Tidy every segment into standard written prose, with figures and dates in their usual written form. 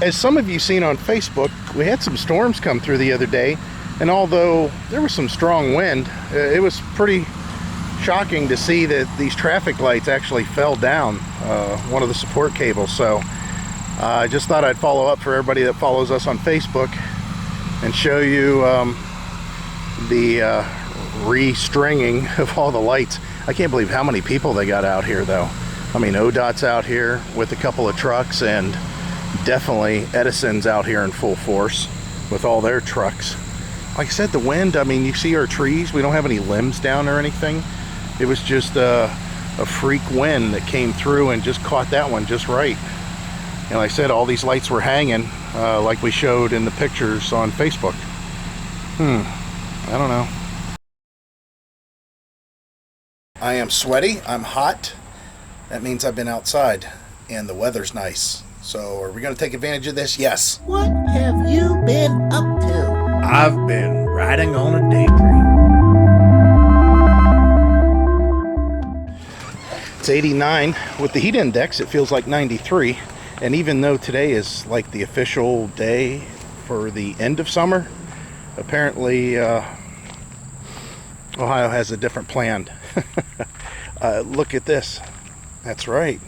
as some of you seen on Facebook, we had some storms come through the other day, and although there was some strong wind, it was pretty shocking to see that these traffic lights actually fell down one of the support cables. So I just thought I'd follow up for everybody that follows us on Facebook and show you the restringing of all the lights. I can't believe how many people they got out here though. I mean, ODOT's out here with a couple of trucks, and definitely Edison's out here in full force with all their trucks. Like I said, the wind, I mean, you see our trees, we don't have any limbs down or anything. It was just a freak wind that came through and just caught that one just right. And like I said, all these lights were hanging like we showed in the pictures on Facebook. I don't know. I am sweaty, I'm hot. That means I've been outside and the weather's nice. So are we going to take advantage of this? Yes. What have you been up to? I've been riding on a daydream. It's 89. With the heat index, it feels like 93. And even though today is like the official day for the end of summer, apparently Ohio has a different plan. Look at this. That's right.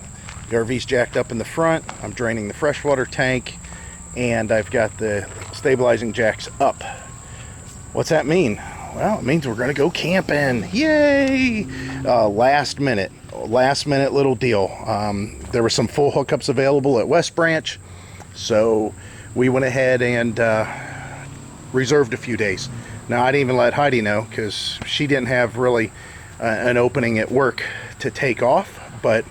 The RV's jacked up in the front. I'm draining the freshwater tank, and I've got the stabilizing jacks up. What's that mean? Well, it means we're going to go camping. Yay! Last minute little deal. There were some full hookups available at West Branch, so we went ahead and reserved a few days. Now, I didn't even let Heidi know because she didn't have really an opening at work to take off, but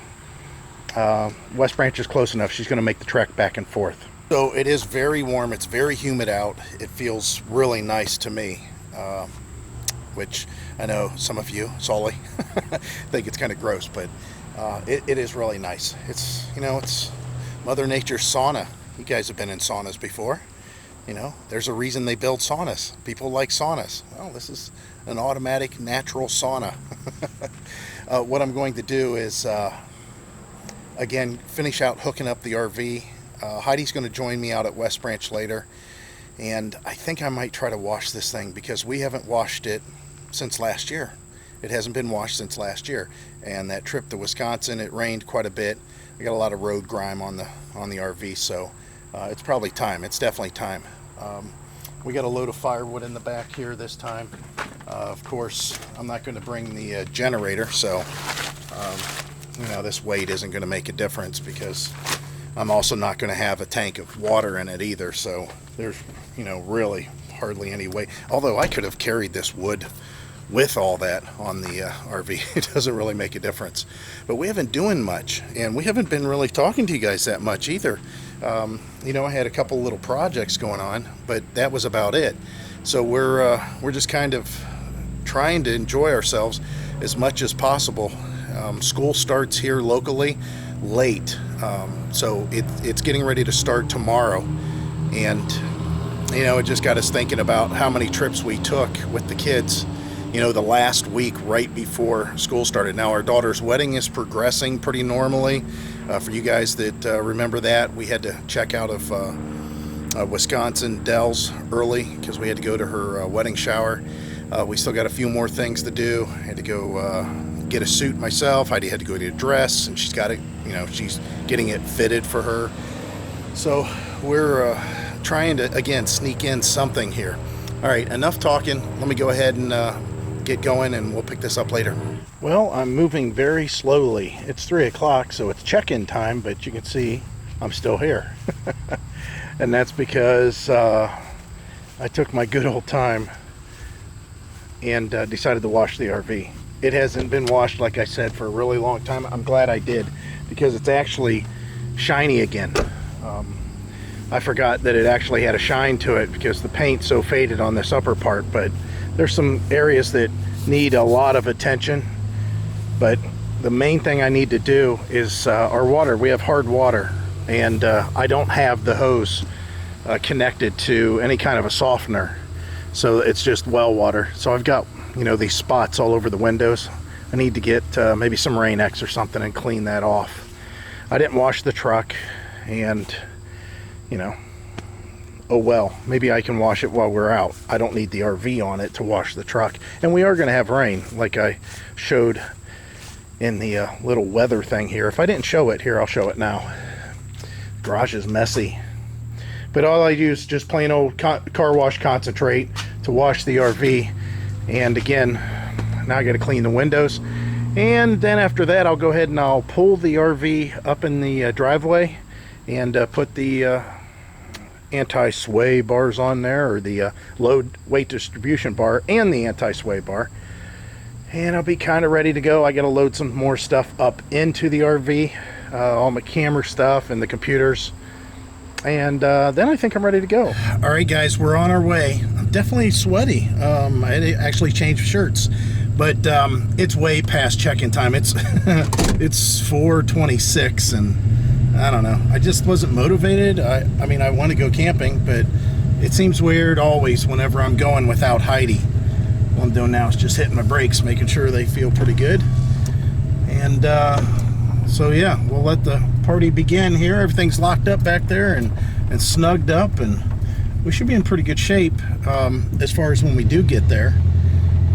West Branch is close enough. She's going to make the trek back and forth. So it is very warm. It's very humid out. It feels really nice to me, which I know some of you, Solly, think it's kind of gross, but it is really nice. It's, you know, it's Mother Nature's sauna. You guys have been in saunas before. You know, there's a reason they build saunas. People like saunas. Well, this is an automatic natural sauna. What I'm going to do is again, finish out hooking up the RV. Heidi's going to join me out at West Branch later, and I think I might try to wash this thing because we haven't washed it since last year. It hasn't been washed since last year, and that trip to Wisconsin, it rained quite a bit. I got a lot of road grime on the RV, so it's probably time. It's definitely time. We got a load of firewood in the back here this time. Of course, I'm not going to bring the generator, so you know, this weight isn't going to make a difference because I'm also not going to have a tank of water in it either. So there's, you know, really hardly any weight. Although I could have carried this wood with all that on the RV. It doesn't really make a difference. But we haven't doing much, and we haven't been really talking to you guys that much either. You know, I had a couple little projects going on, but that was about it. So we're just kind of trying to enjoy ourselves as much as possible. School starts here locally late, so it's getting ready to start tomorrow, and you know, it just got us thinking about how many trips we took with the kids, you know, the last week right before school started. Now our daughter's wedding is progressing pretty normally. For you guys that remember that, we had to check out of Wisconsin Dells early because we had to go to her wedding shower. We still got a few more things to do. I had to go get a suit myself. Heidi had to go get a dress, and she's got it, you know, she's getting it fitted for her. So we're trying to, again, sneak in something here. All right, enough talking. Let me go ahead and get going, and we'll pick this up later. Well, I'm moving very slowly. It's 3 o'clock, so it's check-in time, but you can see I'm still here. And that's because I took my good old time and decided to wash the RV. It hasn't been washed, like I said, for a really long time. I'm glad I did because it's actually shiny again. I forgot that it actually had a shine to it because the paint's so faded on this upper part, but there's some areas that need a lot of attention. But the main thing I need to do is our water. We have hard water, and I don't have the hose connected to any kind of a softener, so it's just well water. So I've got, you know, these spots all over the windows. I need to get maybe some Rain-X or something and clean that off. I didn't wash the truck, and you know, oh well, maybe I can wash it while we're out. I don't need the RV on it to wash the truck. And we are going to have rain, like I showed in the little weather thing here. If I didn't show it here, I'll show it now. Garage is messy, but all I use just plain old car wash concentrate to wash the RV. And again, now I got to clean the windows, and then after that I'll go ahead and I'll pull the RV up in the driveway and put the anti-sway bars on there, or the load weight distribution bar and the anti-sway bar, and I'll be kind of ready to go. I got to load some more stuff up into the RV, all my camera stuff and the computers, and then I think I'm ready to go. All right guys, we're on our way. I'm definitely sweaty. I actually changed shirts, but it's way past check-in time. It's it's 4:26, and I don't know, I just wasn't motivated. I mean, I want to go camping, but it seems weird always whenever I'm going without Heidi. What I'm doing now is just hitting my brakes, making sure they feel pretty good. And so yeah, we'll let the party begin here. Everything's locked up back there and snugged up, and we should be in pretty good shape as far as when we do get there.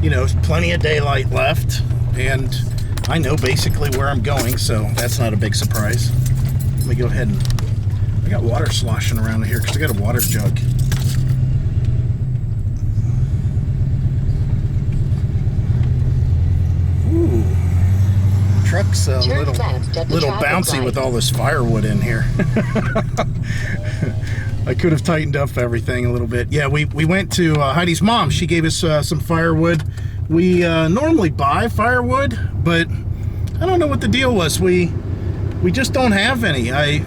You know, plenty of daylight left, and I know basically where I'm going, so that's not a big surprise. Let me go ahead and, I got water sloshing around here because I got a water jug. Ooh, truck's a little bouncy with all this firewood in here. I could have tightened up everything a little bit. Yeah, we went to Heidi's mom. She gave us some firewood. We normally buy firewood, but I don't know what the deal was. We just don't have any. I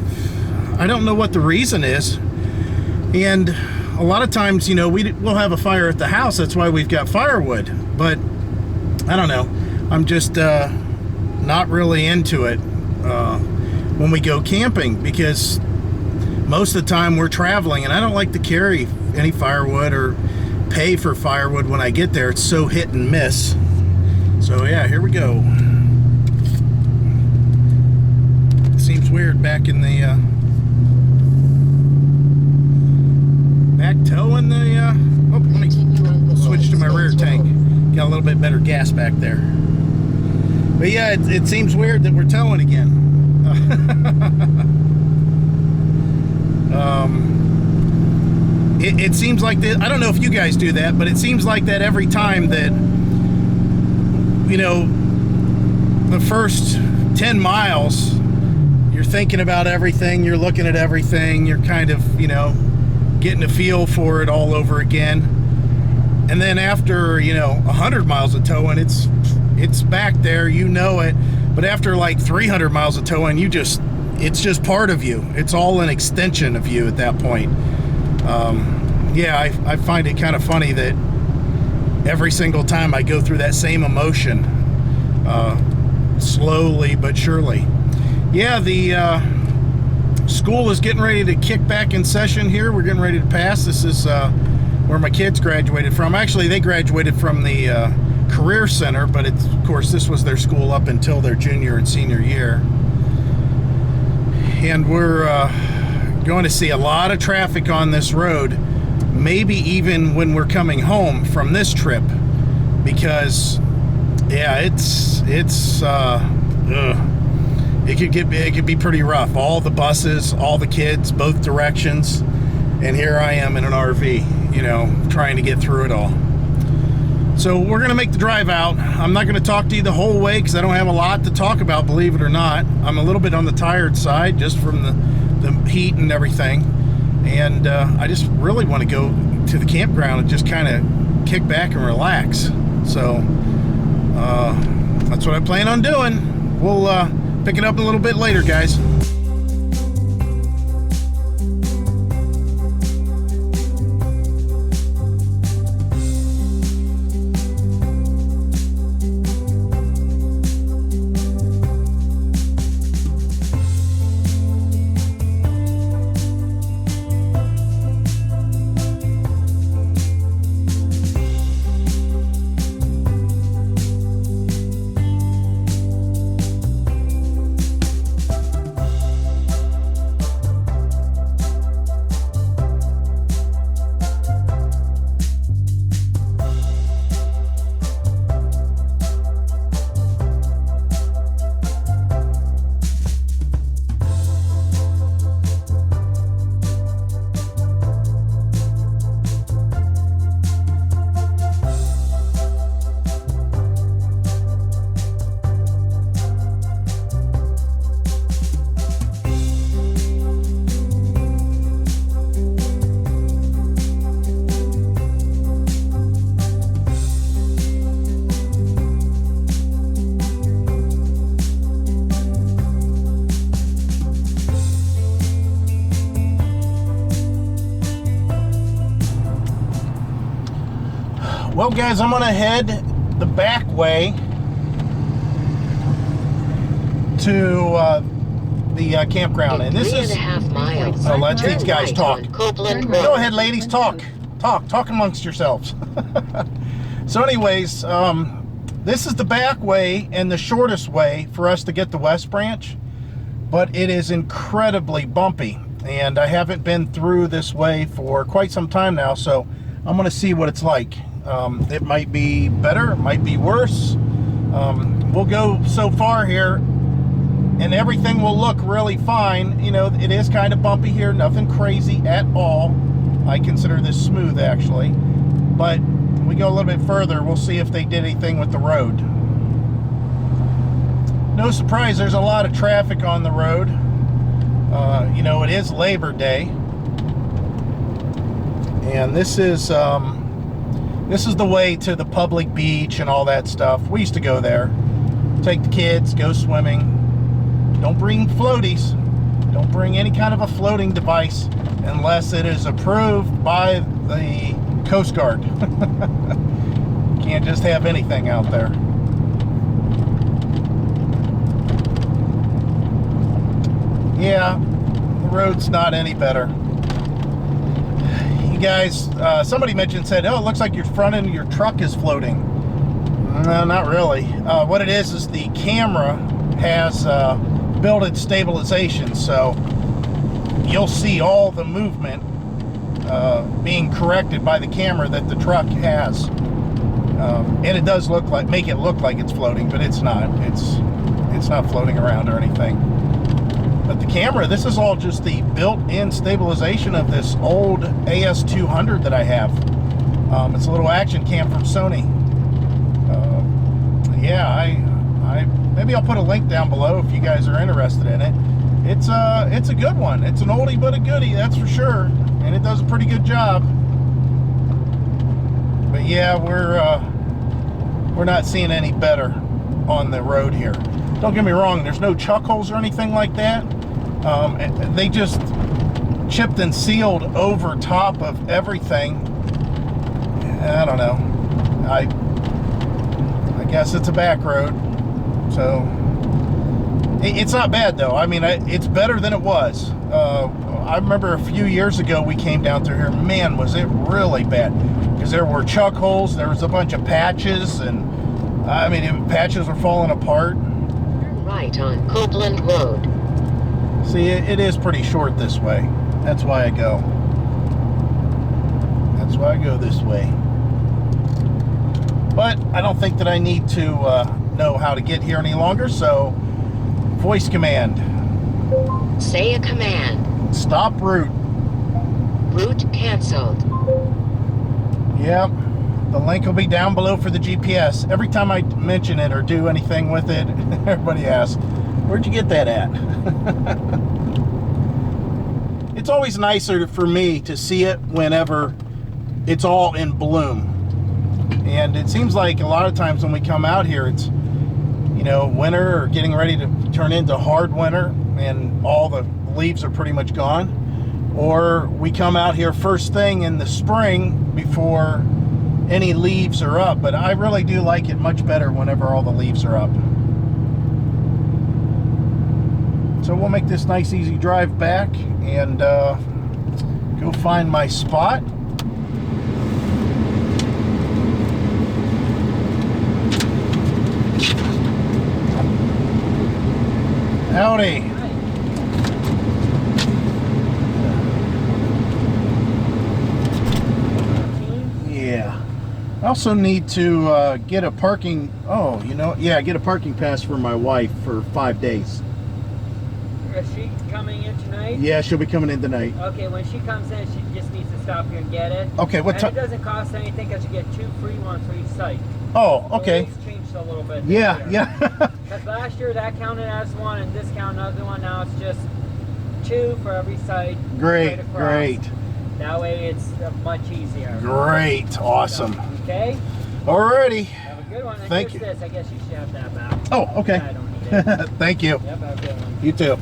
don't know what the reason is. And a lot of times, you know, we'll have a fire at the house. That's why we've got firewood. But I don't know. I'm just not really into it when we go camping, because most of the time we're traveling, and I don't like to carry any firewood or pay for firewood when I get there. It's so hit and miss. So yeah, here we go. Seems weird back in the back toe in the oh, let me switch to my rear tank. Got a little bit better gas back there. But yeah, it seems weird that we're towing again. It seems like that. I don't know if you guys do that, but it seems like that every time that, you know, the first 10 miles, you're thinking about everything, you're looking at everything, you're kind of, you know, getting a feel for it all over again. And then after, you know, 100 miles of towing, it's back there, you know it. But after like 300 miles of towing, it's just part of you. It's all an extension of you at that point. Yeah, I find it kind of funny that every single time I go through that same emotion, slowly but surely. Yeah, the school is getting ready to kick back in session here. We're getting ready to pass. This is where my kids graduated from. Actually, they graduated from the Career Center, but of course this was their school up until their junior and senior year. And we're going to see a lot of traffic on this road, maybe even when we're coming home from this trip, because yeah, it could be pretty rough. All the buses, all the kids, both directions, and here I am in an RV, you know, trying to get through it all. So we're gonna make the drive out. I'm not gonna talk to you the whole way because I don't have a lot to talk about, believe it or not. I'm a little bit on the tired side just from the heat and everything, and I just really want to go to the campground and just kind of kick back and relax. So that's what I plan on doing. We'll pick it up a little bit later, guys. Well, guys, I'm gonna head the back way to the campground, and this is 3.5 miles. Oh, let Turn these guys right talk. on Copeland Go Road. ahead, ladies, talk amongst yourselves. So anyways, this is the back way and the shortest way for us to get to West Branch, but it is incredibly bumpy, and I haven't been through this way for quite some time now, so I'm going to see what it's like. It might be better, it might be worse. We'll go so far here, and everything will look really fine. You know, it is kind of bumpy here, nothing crazy at all. I consider this smooth, actually. But when we go a little bit further, we'll see if they did anything with the road. No surprise, there's a lot of traffic on the road. You know, it is Labor Day. And this is the way to the public beach and all that stuff. We used to go there. Take the kids, go swimming. Don't bring floaties. Don't bring any kind of a floating device unless it is approved by the Coast Guard. Can't just have anything out there. Yeah, the road's not any better. You guys, somebody said, oh, it looks like your front end of your truck is floating. No, not really. What it is the camera has built-in stabilization, so you'll see all the movement being corrected by the camera that the truck has, and it does make it look like it's floating, but it's not. It's not floating around or anything. But the camera, this is all just the built-in stabilization of this old AS200 that I have. It's a little action cam from Sony. Yeah, maybe I'll put a link down below if you guys are interested in it. It's a good one. It's an oldie but a goodie, that's for sure, and it does a pretty good job. But yeah, we're not seeing any better on the road here. Don't get me wrong, there's no chuck holes or anything like that. They just chipped and sealed over top of everything. I don't know. I guess it's a back road, so it's not bad though. I mean, it's better than it was. I remember a few years ago we came down through here. Man, was it really bad, because there were chuck holes, there was a bunch of patches, and I mean, patches were falling apart. Turn right on Copeland Road. See, it is pretty short this way. That's why I go. That's why I go this way. But I don't think that I need to know how to get here any longer, so voice command. Say a command. Stop route. Route canceled. Yep. The link will be down below for the GPS. Every time I mention it or do anything with it, everybody asks, where'd you get that at? It's always nicer for me to see it whenever it's all in bloom. And it seems like a lot of times when we come out here, it's, you know, winter or getting ready to turn into hard winter and all the leaves are pretty much gone. Or we come out here first thing in the spring before any leaves are up. But I really do like it much better whenever all the leaves are up. So we'll make this nice easy drive back and go find my spot. Howdy. Yeah. I also need to get a parking, get a parking pass for my wife for 5 days. Is she coming in tonight? Yeah, she'll be coming in tonight. Okay, when she comes in, she just needs to stop here and get it. Okay, what time? It doesn't cost anything because you get 2 free ones for each site. Oh, okay. It's changed a little bit. Yeah, yeah. Because last year that counted as one and this counted as one. Now it's just 2 for every site. Great, right across. great. That way it's much easier. Great, awesome. Okay? Alrighty. Have a good one. And Thank here's you. this. I guess you should have that back. Oh, okay. I don't need it. Thank you. Yep, have a good one. You too.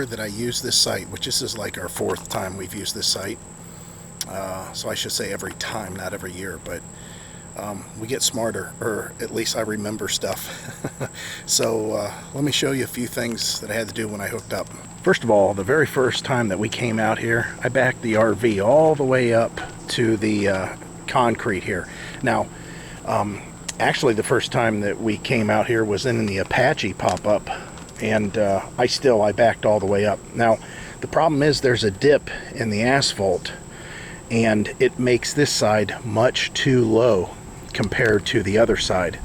year that I used this site, which this is like our 4th time we've used this site, so I should say every time, not every year, but we get smarter, or at least I remember stuff. So let me show you a few things that I had to do when I hooked up. First of all, the very first time that we came out here, I backed the RV all the way up to the concrete here. Now, actually the first time that we came out here was in the Apache pop-up, and I backed all the way up. Now, the problem is there's a dip in the asphalt, and it makes this side much too low compared to the other side.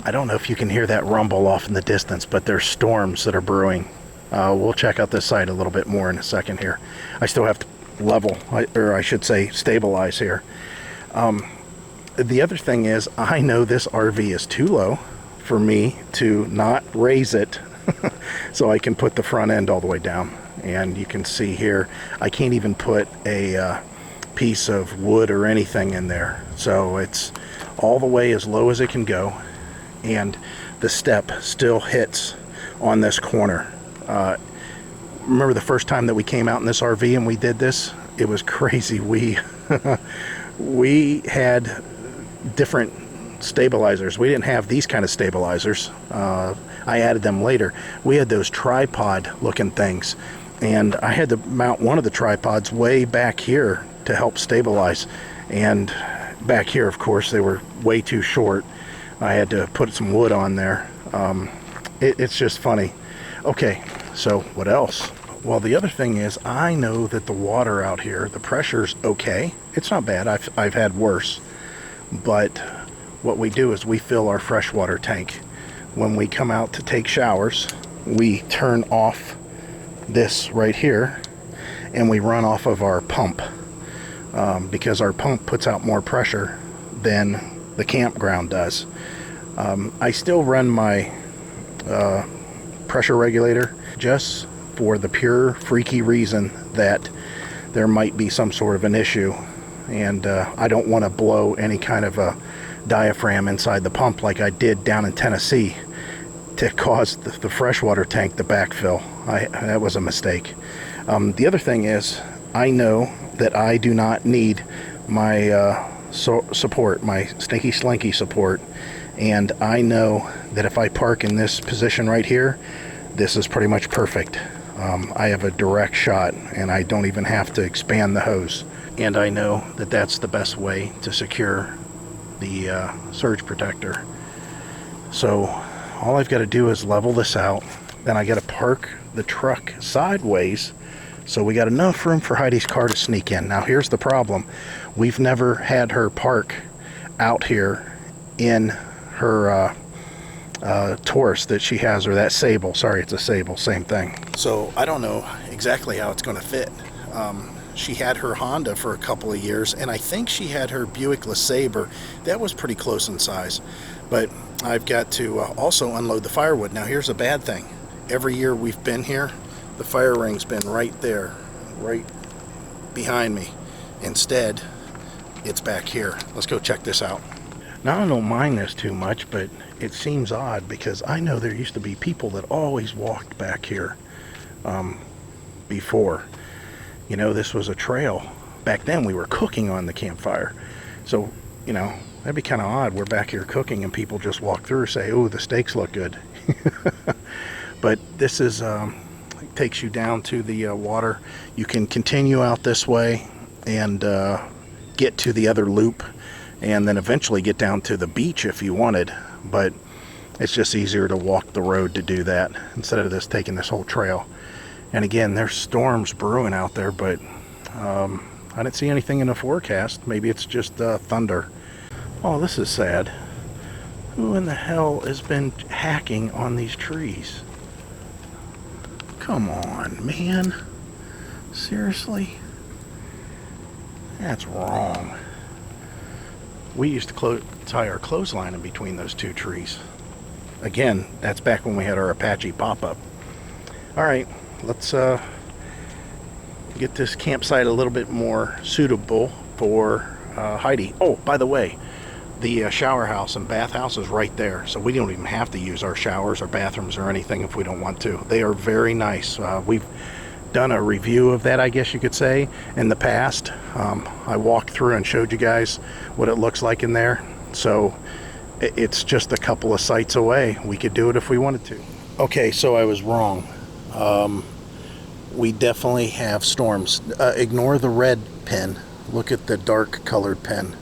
I don't know if you can hear that rumble off in the distance, but there's storms that are brewing. We'll check out this side a little bit more in a second here. I still have to level, or I should say stabilize here. The other thing is, I know this RV is too low for me to not raise it so I can put the front end all the way down. And you can see here, I can't even put a piece of wood or anything in there. So it's all the way as low as it can go, and the step still hits on this corner. Remember the first time that we came out in this RV and we did this? It was crazy. We had different stabilizers. We didn't have these kind of stabilizers. I added them later. We had those tripod looking things, and I had to mount one of the tripods way back here to help stabilize, and back here, of course, they were way too short. I had to put some wood on there. It's just funny. Okay, so what else? Well, the other thing is, I know that the water out here, the pressure's okay. It's not bad. I've had worse. But what we do is we fill our freshwater tank. When we come out to take showers, we turn off this right here, and we run off of our pump, because our pump puts out more pressure than the campground does. I still run my pressure regulator just for the pure freaky reason that there might be some sort of an issue, and I don't want to blow any kind of a diaphragm inside the pump like I did down in Tennessee to cause the freshwater tank to backfill. That was a mistake. The other thing is, I know that I do not need my support, my stinky slinky support, and I know that if I park in this position right here, this is pretty much perfect. I have a direct shot, and I don't even have to expand the hose. And I know that that's the best way to secure the surge protector. So all I've got to do is level this out. Then I got to park the truck sideways, so we got enough room for Heidi's car to sneak in. Now here's the problem. We've never had her park out here in her Taurus that she has, or that Sable. Sorry, it's a Sable, same thing. So I don't know exactly how it's going to fit. She had her Honda for a couple of years, and I think she had her Buick LeSabre. That was pretty close in size. But I've got to also unload the firewood. Now here's a bad thing. Every year we've been here, the fire ring's been right there, right behind me. Instead, it's back here. Let's go check this out. Now I don't mind this too much, but it seems odd because I know there used to be people that always walked back here before. You know, this was a trail. Back then we were cooking on the campfire. So, you know, that'd be kind of odd. We're back here cooking and people just walk through and say, oh, the steaks look good. But this is, it takes you down to the water. You can continue out this way and get to the other loop, and then eventually get down to the beach if you wanted. But it's just easier to walk the road to do that instead of taking this whole trail. And again, there's storms brewing out there, but I didn't see anything in the forecast. Maybe it's just thunder. Oh, this is sad. Who in the hell has been hacking on these trees? Come on, man. Seriously? That's wrong. We used to tie our clothesline in between those two trees. Again, that's back when we had our Apache pop-up. All right. Let's get this campsite a little bit more suitable for Heidi. Oh, by the way, The shower house and bath house is right there, so we don't even have to use our showers or bathrooms or anything if we don't want to. They are very nice. We've done a review of that, I guess you could say, in the past. I walked through and showed you guys what it looks like in there, so it's just a couple of sites away. We could do it if we wanted to. Okay, so I was wrong. We definitely have storms. Ignore the red pin. Look at the dark colored pin.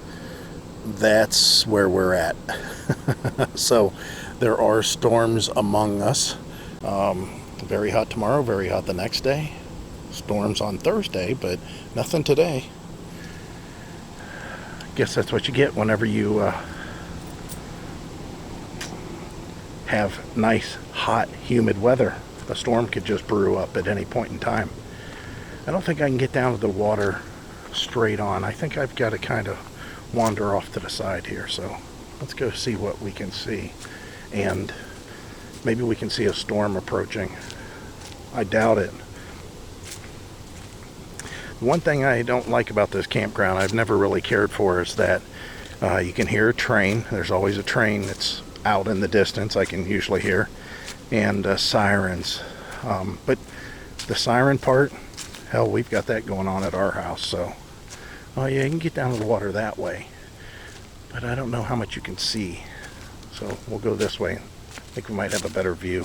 That's where we're at. So there are storms among us. Very hot tomorrow, very hot the next day. Storms on Thursday, but nothing today. Guess that's what you get whenever you have nice, hot, humid weather. A storm could just brew up at any point in time. I don't think I can get down to the water straight on. I think I've got to kind of wander off to the side here, so let's go see what we can see, and maybe we can see a storm approaching. I doubt it. One thing I don't like about this campground, I've never really cared for, is that you can hear a train. There's always a train that's out in the distance I can usually hear, and sirens, but the siren part, hell, we've got that going on at our house. So oh yeah, you can get down to the water that way, but I don't know how much you can see, so we'll go this way. I think we might have a better view.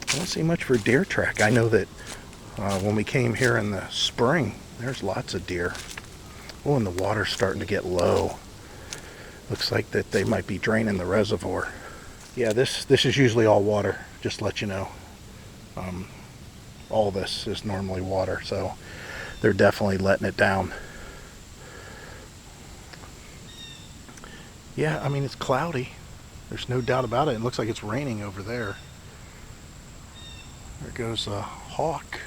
I don't see much for deer track. I know that when we came here in the spring, there's lots of deer. Oh, and the water's starting to get low. Looks like that they might be draining the reservoir. Yeah, this is usually all water, just to let you know. All this is normally water, so they're definitely letting it down. Yeah, I mean, it's cloudy. There's no doubt about it. It looks like it's raining over there. There goes a hawk.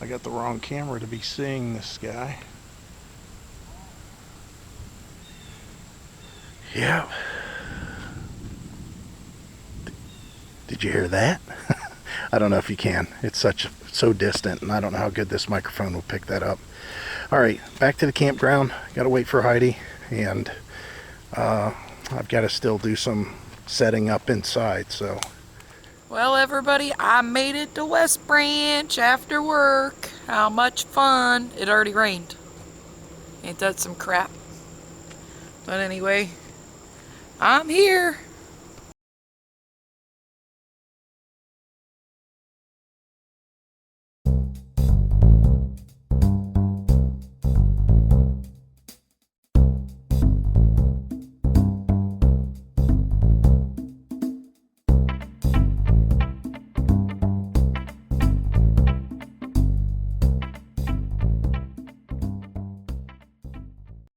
I got the wrong camera to be seeing this guy. Yeah. Did you hear that? I don't know if you can. It's so distant, and I don't know how good this microphone will pick that up. All right, back to the campground. Got to wait for Heidi, and I've got to still do some setting up inside. So, well, everybody, I made it to West Branch after work. How much fun! It already rained. Ain't that some crap? But anyway, I'm here.